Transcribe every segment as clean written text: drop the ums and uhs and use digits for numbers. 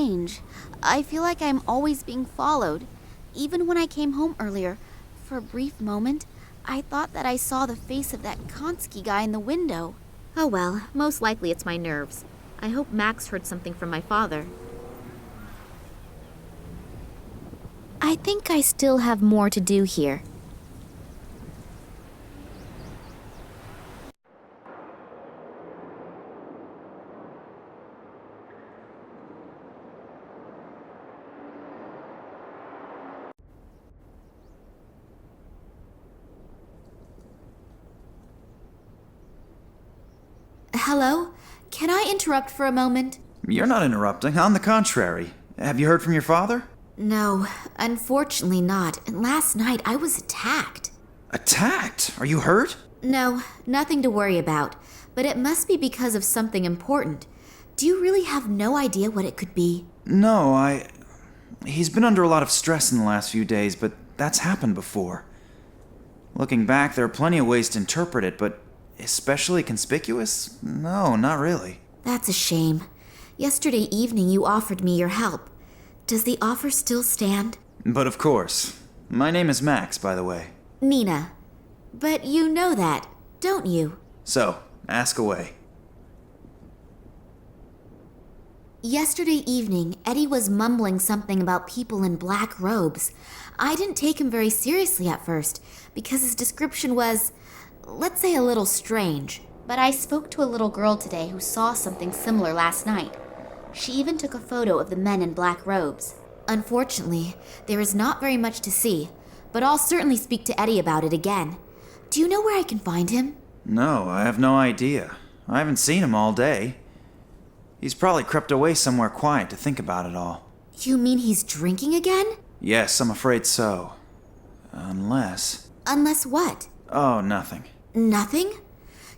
strange. I feel like I'm always being followed. Even when I came home earlier, for a brief moment, I thought that I saw the face of that Konski guy in the window. Oh well, most likely it's my nerves. I hope Max heard something from my father. I think I still have more to do here. Hello? Can I interrupt for a moment? You're not interrupting. On the contrary. Have you heard from your father? No, unfortunately not. And last night I was attacked. Attacked? Are you hurt? No, nothing to worry about. But it must be because of something important. Do you really have no idea what it could be? No, He's been under a lot of stress in the last few days, but that's happened before. Looking back, there are plenty of ways to interpret it, but especially conspicuous? No, not really. That's a shame. Yesterday evening you offered me your help. Does the offer still stand? But of course. My name is Max, by the way. Nina. But you know that, don't you? So, ask away. Yesterday evening, Eddie was mumbling something about people in black robes. I didn't take him very seriously at first, because his description was, let's say, a little strange. But I spoke to a little girl today who saw something similar last night. She even took a photo of the men in black robes. Unfortunately, there is not very much to see, but I'll certainly speak to Eddie about it again. Do you know where I can find him? No, I have no idea. I haven't seen him all day. He's probably crept away somewhere quiet to think about it all. You mean he's drinking again? Yes, I'm afraid so. Unless... Unless what? Oh, nothing. Nothing?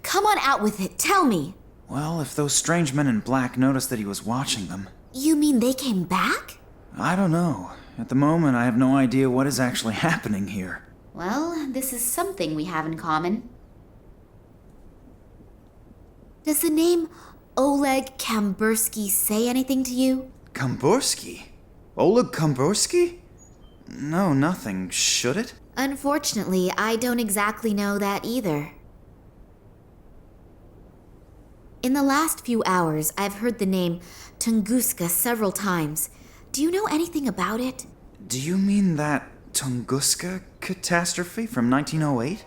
Come on out with it, tell me. Well, if those strange men in black noticed that he was watching them... You mean they came back? I don't know. At the moment, I have no idea what is actually happening here. Well, this is something we have in common. Does the name Oleg Kambursky say anything to you? Kambursky? Oleg Kambursky? No, nothing. Should it? Unfortunately, I don't exactly know that either. In the last few hours, I've heard the name Tunguska several times. Do you know anything about it? Do you mean that Tunguska catastrophe from 1908?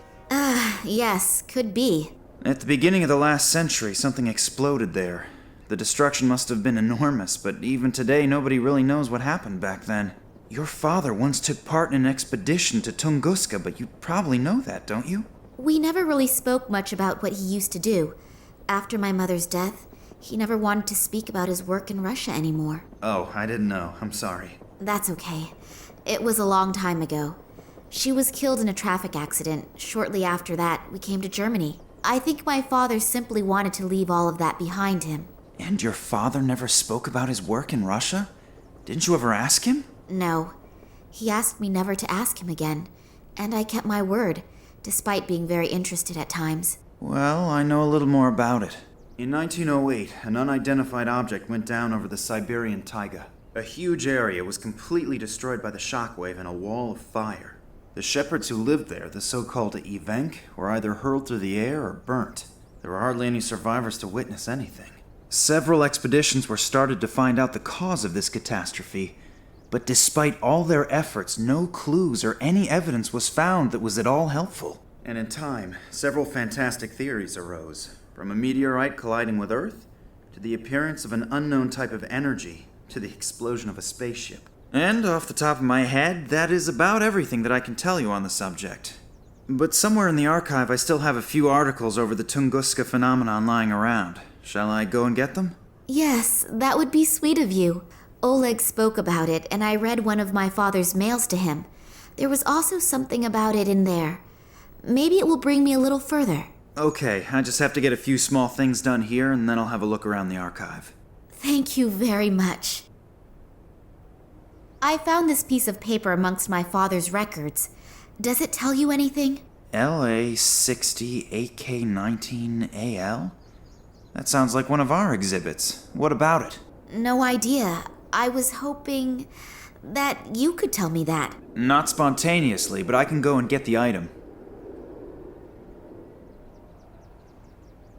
Yes, could be. At the beginning of the last century, something exploded there. The destruction must have been enormous, but even today, nobody really knows what happened back then. Your father once took part in an expedition to Tunguska, but you probably know that, don't you? We never really spoke much about what he used to do. After my mother's death, he never wanted to speak about his work in Russia anymore. Oh, I didn't know. I'm sorry. That's okay. It was a long time ago. She was killed in a traffic accident. Shortly after that, we came to Germany. I think my father simply wanted to leave all of that behind him. And your father never spoke about his work in Russia? Didn't you ever ask him? No. He asked me never to ask him again, and I kept my word, despite being very interested at times. Well, I know a little more about it. In 1908, an unidentified object went down over the Siberian taiga. A huge area was completely destroyed by the shockwave and a wall of fire. The shepherds who lived there, the so-called evenk, were either hurled through the air or burnt. There were hardly any survivors to witness anything. Several expeditions were started to find out the cause of this catastrophe, but despite all their efforts, no clues or any evidence was found that was at all helpful. And in time, several fantastic theories arose, from a meteorite colliding with Earth, to the appearance of an unknown type of energy, to the explosion of a spaceship. And off the top of my head, that is about everything that I can tell you on the subject. But somewhere in the archive, I still have a few articles over the Tunguska phenomenon lying around. Shall I go and get them? Yes, that would be sweet of you. Oleg spoke about it, and I read one of my father's mails to him. There was also something about it in there. Maybe it will bring me a little further. Okay, I just have to get a few small things done here, and then I'll have a look around the archive. Thank you very much. I found this piece of paper amongst my father's records. Does it tell you anything? LA60 AK19AL? That sounds like one of our exhibits. What about it? No idea. I was hoping that you could tell me that. Not spontaneously, but I can go and get the item.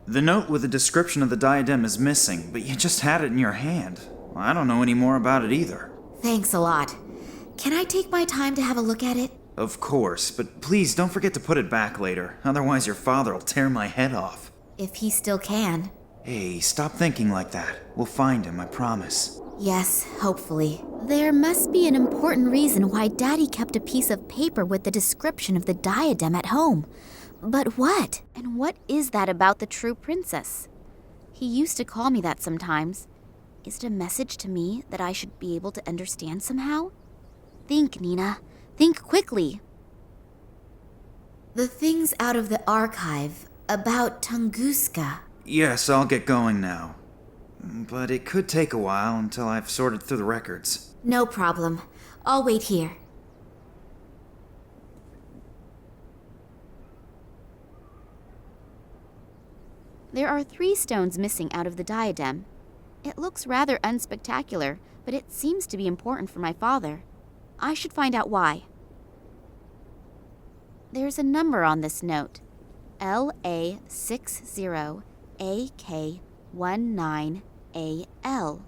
The note with the description of the diadem is missing, but you just had it in your hand. I don't know any more about it either. Thanks a lot. Can I take my time to have a look at it? Of course, but please don't forget to put it back later. Otherwise your father will tear my head off. If he still can. Hey, stop thinking like that. We'll find him, I promise. Yes, hopefully. There must be an important reason why Daddy kept a piece of paper with the description of the diadem at home. But what? And what is that about the true princess? He used to call me that sometimes. Is it a message to me that I should be able to understand somehow? Think, Nina. Think quickly. The things out of the archive about Tunguska. Yes, I'll get going now. But it could take a while until I've sorted through the records. No problem. I'll wait here. There are 3 stones missing out of the diadem. It looks rather unspectacular, but it seems to be important for my father. I should find out why. There's a number on this note. LA60AK19AL.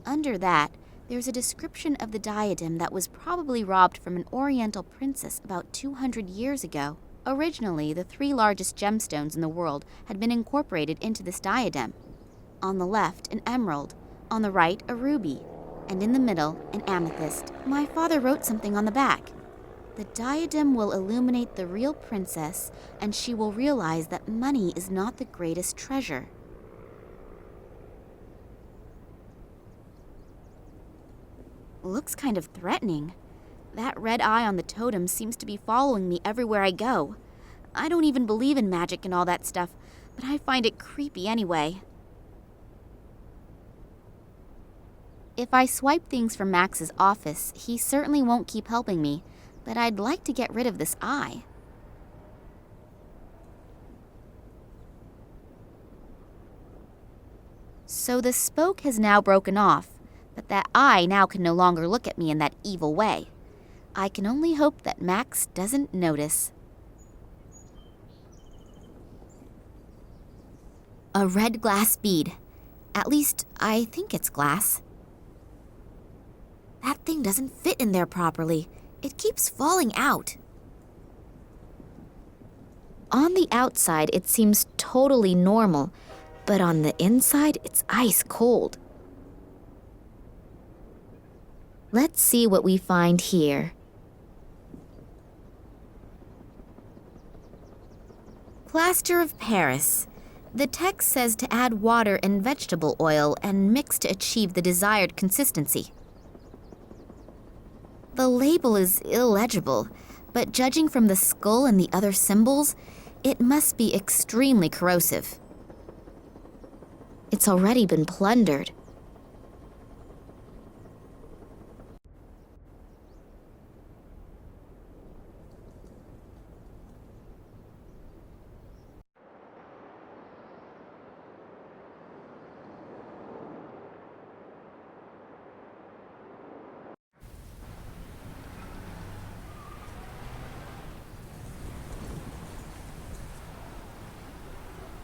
Under that, there's a description of the diadem that was probably robbed from an Oriental princess about 200 years ago. Originally, the 3 largest gemstones in the world had been incorporated into this diadem. On the left, an emerald. On the right, a ruby. And in the middle, an amethyst. My father wrote something on the back. The diadem will illuminate the real princess, and she will realize that money is not the greatest treasure. Looks kind of threatening. That red eye on the totem seems to be following me everywhere I go. I don't even believe in magic and all that stuff, but I find it creepy anyway. If I swipe things from Max's office, he certainly won't keep helping me, but I'd like to get rid of this eye. So the spoke has now broken off, but that eye now can no longer look at me in that evil way. I can only hope that Max doesn't notice. A red glass bead. At least, I think it's glass. That thing doesn't fit in there properly. It keeps falling out. On the outside, it seems totally normal, but on the inside, it's ice cold. Let's see what we find here. Plaster of Paris. The text says to add water and vegetable oil and mix to achieve the desired consistency. The label is illegible, but judging from the skull and the other symbols, it must be extremely corrosive. It's already been plundered.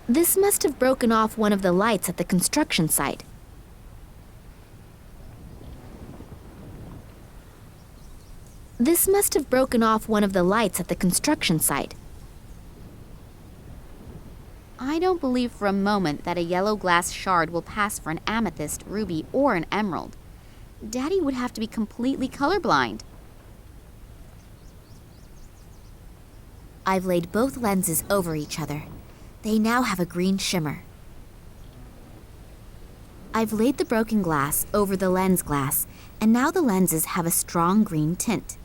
This must have broken off one of the lights at the construction site. This must have broken off one of the lights at the construction site. I don't believe for a moment that a yellow glass shard will pass for an amethyst, ruby, or an emerald. Daddy would have to be completely colorblind. I've laid both lenses over each other. They now have a green shimmer. I've laid the broken glass over the lens glass, and now the lenses have a strong green tint.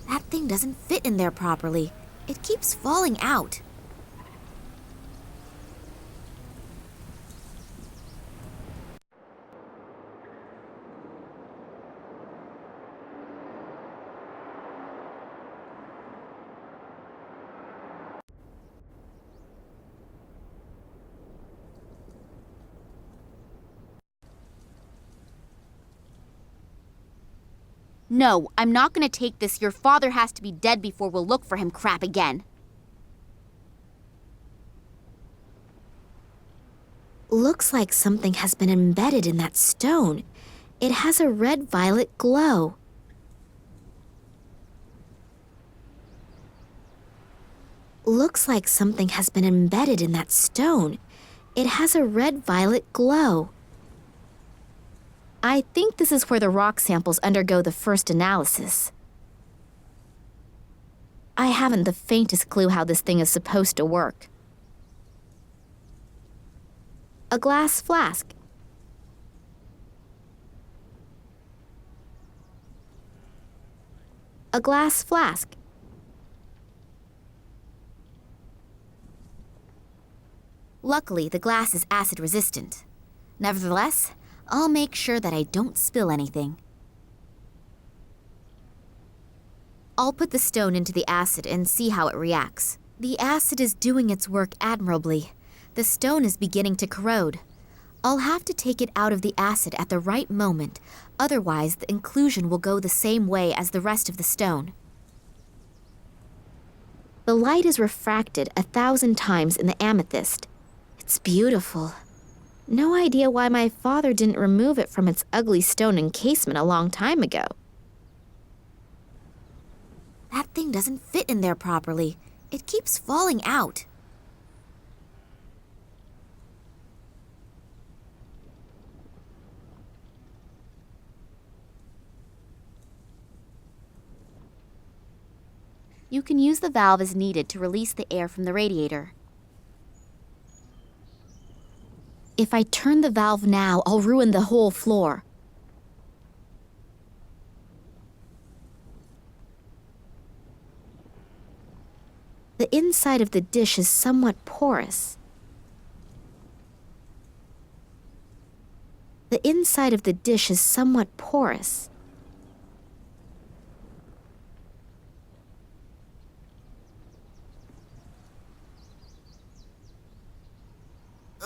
That thing doesn't fit in there properly. It keeps falling out. No, I'm not gonna take this "your father has to be dead before we'll look for him" crap again. Looks like something has been embedded in that stone. It has a red-violet glow. Looks like something has been embedded in that stone. It has a red-violet glow. I think this is where the rock samples undergo the first analysis. I haven't the faintest clue how this thing is supposed to work. A glass flask. A glass flask. Luckily, the glass is acid resistant. Nevertheless, I'll make sure that I don't spill anything. I'll put the stone into the acid and see how it reacts. The acid is doing its work admirably. The stone is beginning to corrode. I'll have to take it out of the acid at the right moment, otherwise the inclusion will go the same way as the rest of the stone. The light is refracted 1,000 times in the amethyst. It's beautiful. No idea why my father didn't remove it from its ugly stone encasement a long time ago. That thing doesn't fit in there properly. It keeps falling out. You can use the valve as needed to release the air from the radiator. If I turn the valve now, I'll ruin the whole floor. The inside of the dish is somewhat porous. The inside of the dish is somewhat porous.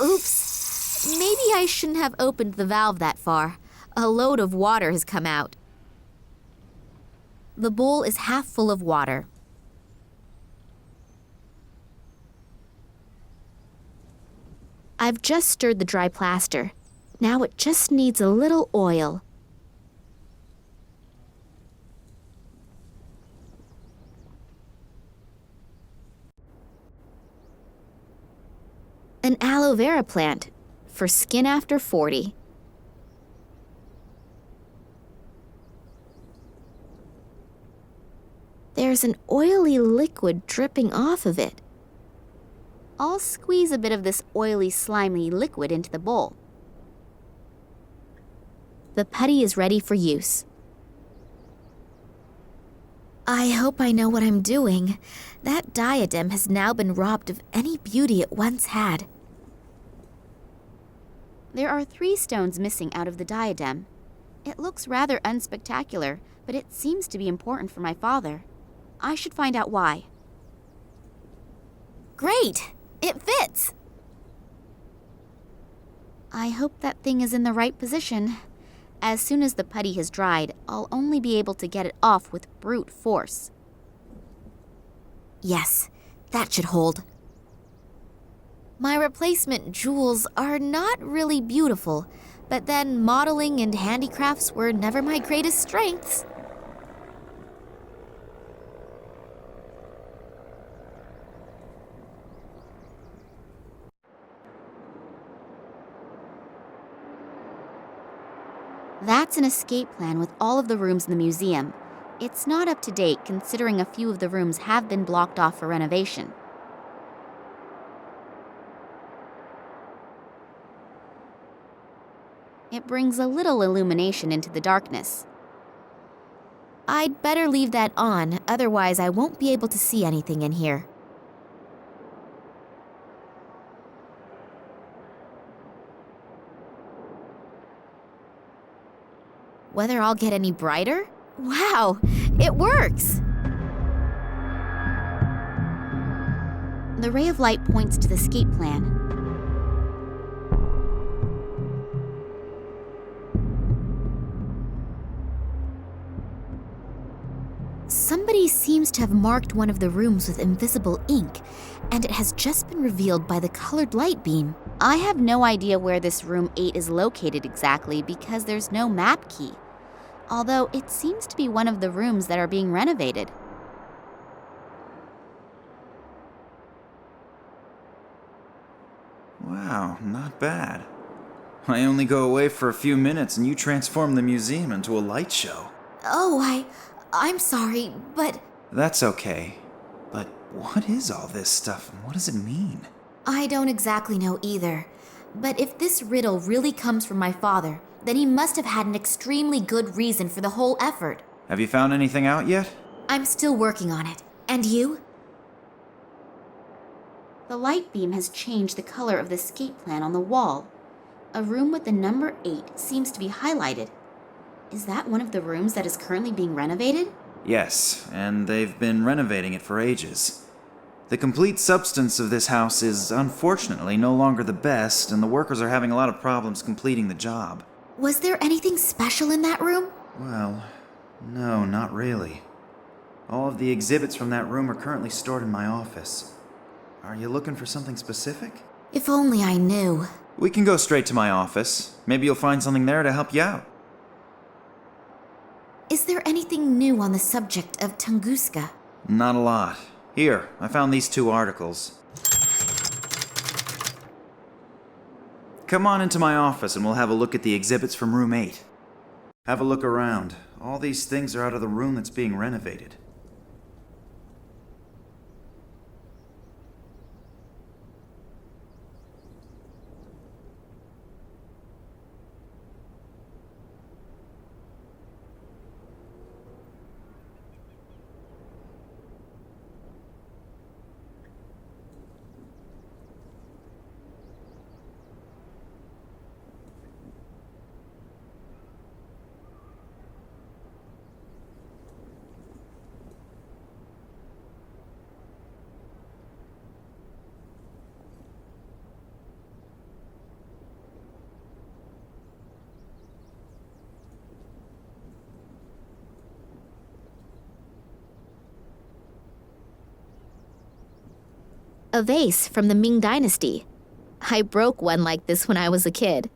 Oops! Maybe I shouldn't have opened the valve that far. A load of water has come out. The bowl is half full of water. I've just stirred the dry plaster. Now it just needs a little oil. An aloe vera plant for skin after 40. There's an oily liquid dripping off of it. I'll squeeze a bit of this oily, slimy liquid into the bowl. The putty is ready for use. I hope I know what I'm doing. That diadem has now been robbed of any beauty it once had. There are 3 stones missing out of the diadem. It looks rather unspectacular, but it seems to be important for my father. I should find out why. Great! It fits! I hope that thing is in the right position. As soon as the putty has dried, I'll only be able to get it off with brute force. Yes, that should hold. My replacement jewels are not really beautiful, but then modeling and handicrafts were never my greatest strengths. That's an escape plan with all of the rooms in the museum. It's not up to date considering a few of the rooms have been blocked off for renovation. It brings a little illumination into the darkness. I'd better leave that on, otherwise I won't be able to see anything in here. Whether I'll get any brighter? Wow, it works! The ray of light points to the escape plan. seems to have marked one of the rooms with invisible ink, and it has just been revealed by the colored light beam. I have no idea where this room 8 is located exactly because there's no map key, although it seems to be one of the rooms that are being renovated. Wow, not bad. I only go away for a few minutes and you transform the museum into a light show. Oh, I'm sorry, but That's okay. But what is all this stuff and what does it mean? I don't exactly know either. But if this riddle really comes from my father, then he must have had an extremely good reason for the whole effort. Have you found anything out yet? I'm still working on it. And you? The light beam has changed the color of the escape plan on the wall. A room with the number 8 seems to be highlighted. Is that one of the rooms that is currently being renovated? Yes, and they've been renovating it for ages. The complete substance of this house is unfortunately no longer the best, and the workers are having a lot of problems completing the job. Was there anything special in that room? Well, no, not really. All of the exhibits from that room are currently stored in my office. Are you looking for something specific? If only I knew. We can go straight to my office. Maybe you'll find something there to help you out. Is there anything new on the subject of Tunguska? Not a lot. Here, I found these 2 articles. Come on into my office and we'll have a look at the exhibits from room 8. Have a look around. All these things are out of the room that's being renovated. A vase from the Ming Dynasty. I broke one like this when I was a kid.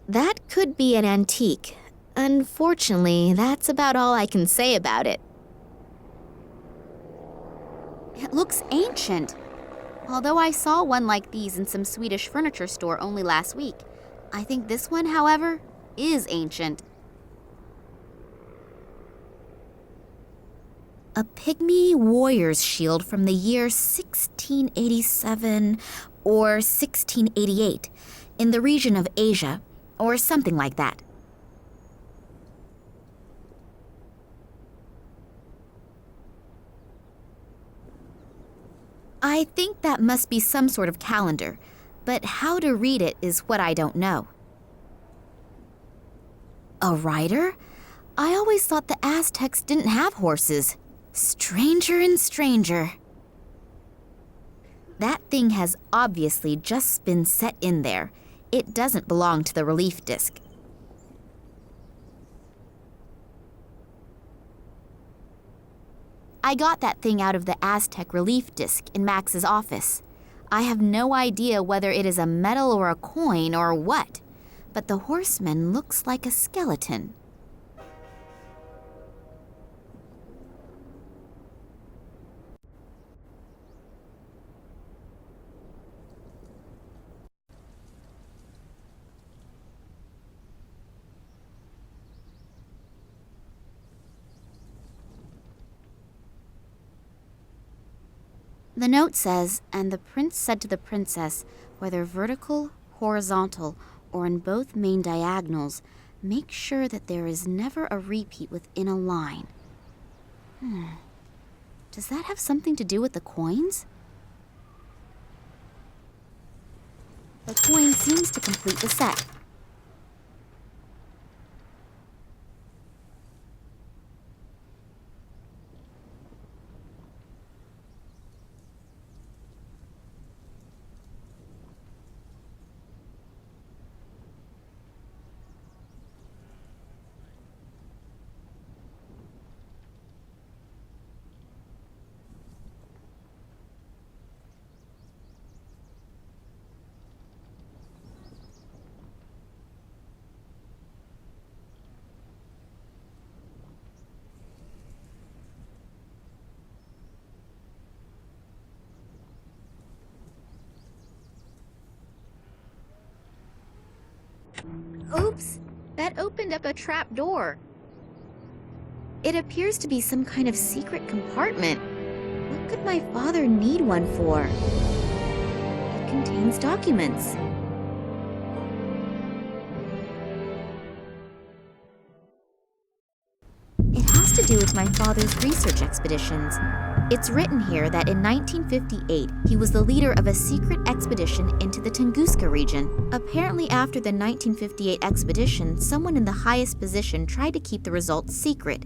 That could be an antique. Unfortunately, that's about all I can say about it. It looks ancient. Although I saw one like these in some Swedish furniture store only last week, I think this one, however, is ancient. A pygmy warrior's shield from the year 1687 or 1688 in the region of Asia, or something like that. I think that must be some sort of calendar, but how to read it is what I don't know. A rider? I always thought the Aztecs didn't have horses. Stranger and stranger. That thing has obviously just been set in there. It doesn't belong to the relief disc. I got that thing out of the Aztec relief disc in Max's office. I have no idea whether it is a medal or a coin or what, but the horseman looks like a skeleton. The note says, and the prince said to the princess, whether vertical, horizontal, or in both main diagonals, make sure that there is never a repeat within a line. Does that have something to do with the coins? The coin seems to complete the set. Oops! That opened up a trap door. It appears to be some kind of secret compartment. What could my father need one for? It contains documents. It has to do with my father's research expeditions. It's written here that in 1958, he was the leader of a secret expedition into the Tunguska region. Apparently, after the 1958 expedition, someone in the highest position tried to keep the results secret.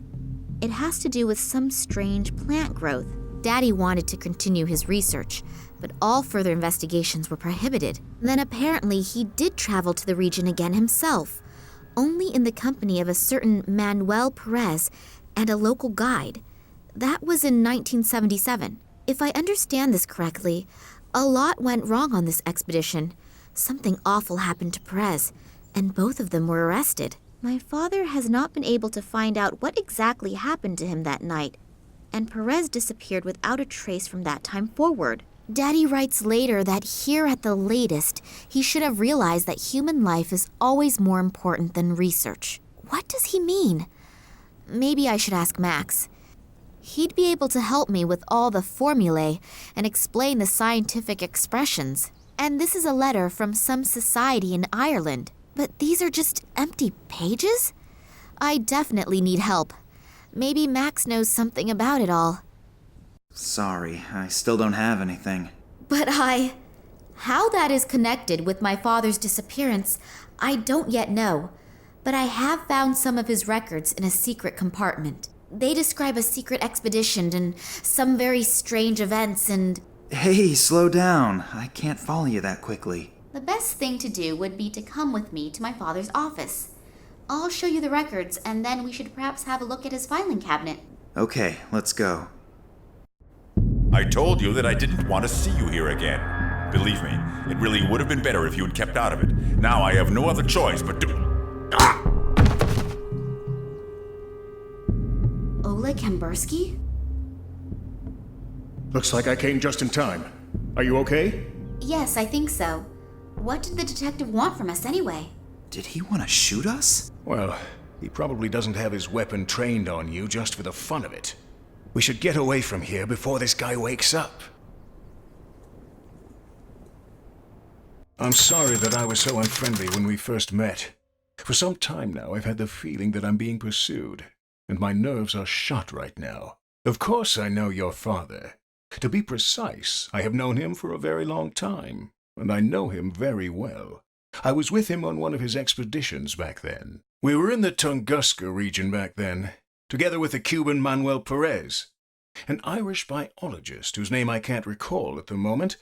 It has to do with some strange plant growth. Daddy wanted to continue his research, but all further investigations were prohibited. Then apparently, he did travel to the region again himself, only in the company of a certain Manuel Perez and a local guide. That was in 1977. If I understand this correctly, a lot went wrong on this expedition. Something awful happened to Perez, and both of them were arrested. My father has not been able to find out what exactly happened to him that night, and Perez disappeared without a trace from that time forward. Daddy writes later that here at the latest, he should have realized that human life is always more important than research. What does he mean? Maybe I should ask Max. He'd be able to help me with all the formulae and explain the scientific expressions. And this is a letter from some society in Ireland. But these are just empty pages? I definitely need help. Maybe Max knows something about it all. Sorry, I still don't have anything. But how that is connected with my father's disappearance, I don't yet know. But I have found some of his records in a secret compartment. They describe a secret expedition and some very strange events and... Hey, slow down. I can't follow you that quickly. The best thing to do would be to come with me to my father's office. I'll show you the records, and then we should perhaps have a look at his filing cabinet. Okay, let's go. I told you that I didn't want to see you here again. Believe me, it really would have been better if you had kept out of it. Now I have no other choice but to... Ah! Oleg Kambursky? Looks like I came just in time. Are you okay? Yes, I think so. What did the detective want from us anyway? Did he want to shoot us? Well, he probably doesn't have his weapon trained on you just for the fun of it. We should get away from here before this guy wakes up. I'm sorry that I was so unfriendly when we first met. For some time now, I've had the feeling that I'm being pursued, and my nerves are shot right now. Of course I know your father. To be precise, I have known him for a very long time, and I know him very well. I was with him on one of his expeditions back then. We were in the Tunguska region back then, together with the Cuban Manuel Perez, an Irish biologist whose name I can't recall at the moment,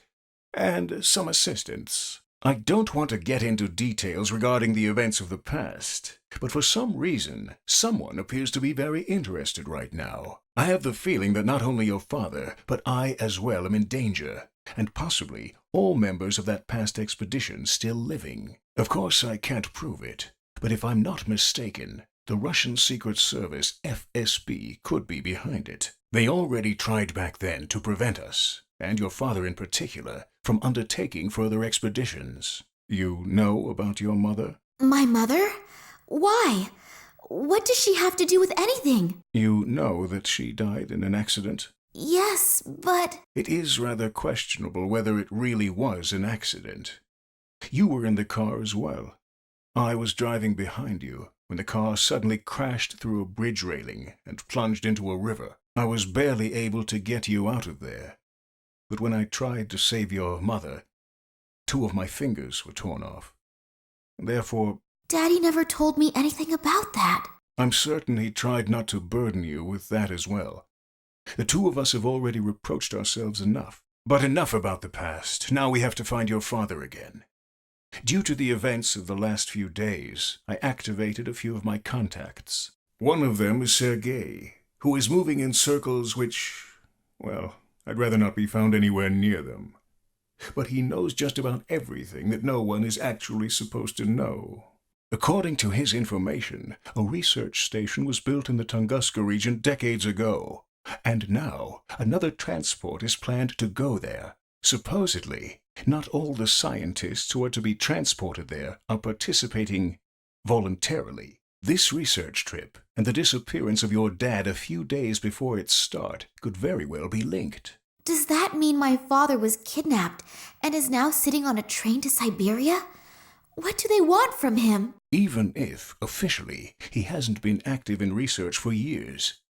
and some assistants. I don't want to get into details regarding the events of the past, but for some reason, someone appears to be very interested right now. I have the feeling that not only your father, but I as well am in danger, and possibly all members of that past expedition still living. Of course, I can't prove it, but if I'm not mistaken, the Russian Secret Service, FSB, could be behind it. They already tried back then to prevent us, and your father in particular, from undertaking further expeditions. You know about your mother? My mother? Why? What does she have to do with anything? You know that she died in an accident? Yes, but... It is rather questionable whether it really was an accident. You were in the car as well. I was driving behind you when the car suddenly crashed through a bridge railing and plunged into a river. I was barely able to get you out of there. But when I tried to save your mother, 2 of my fingers were torn off. Therefore... Daddy never told me anything about that. I'm certain he tried not to burden you with that as well. The 2 of us have already reproached ourselves enough. But enough about the past. Now we have to find your father again. Due to the events of the last few days, I activated a few of my contacts. One of them is Sergei, who is moving in circles which, well, I'd rather not be found anywhere near them. But he knows just about everything that no one is actually supposed to know. According to his information, a research station was built in the Tunguska region decades ago, and now another transport is planned to go there. Supposedly, not all the scientists who are to be transported there are participating, voluntarily. This research trip and the disappearance of your dad a few days before its start could very well be linked. Does that mean my father was kidnapped and is now sitting on a train to Siberia? What do they want from him? Even if, officially, he hasn't been active in research for years,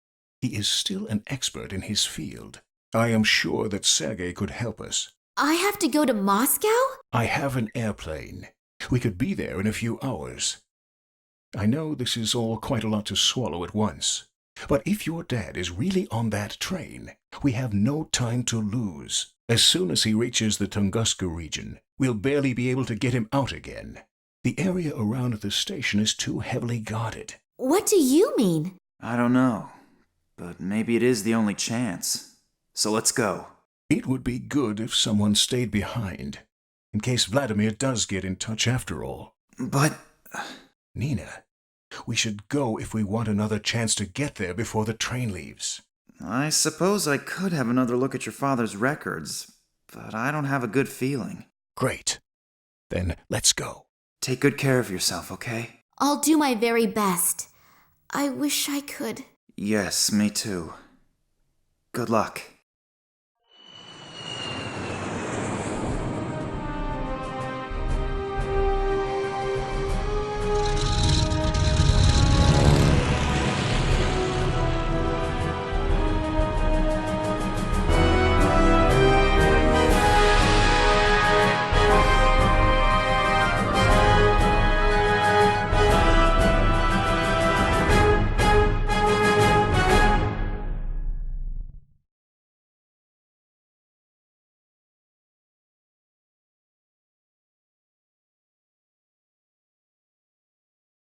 he is still an expert in his field. I am sure that Sergei could help us. I have to go to Moscow? I have an airplane. We could be there in a few hours. I know this is all quite a lot to swallow at once, but if your dad is really on that train, we have no time to lose. As soon as he reaches the Tunguska region, we'll barely be able to get him out again. The area around the station is too heavily guarded. What do you mean? I don't know, but maybe it is the only chance. So let's go. It would be good if someone stayed behind, in case Vladimir does get in touch after all. But... Nina, we should go if we want another chance to get there before the train leaves. I suppose I could have another look at your father's records, but I don't have a good feeling. Great. Then let's go. Take good care of yourself, okay? I'll do my very best. I wish I could. Yes, me too. Good luck.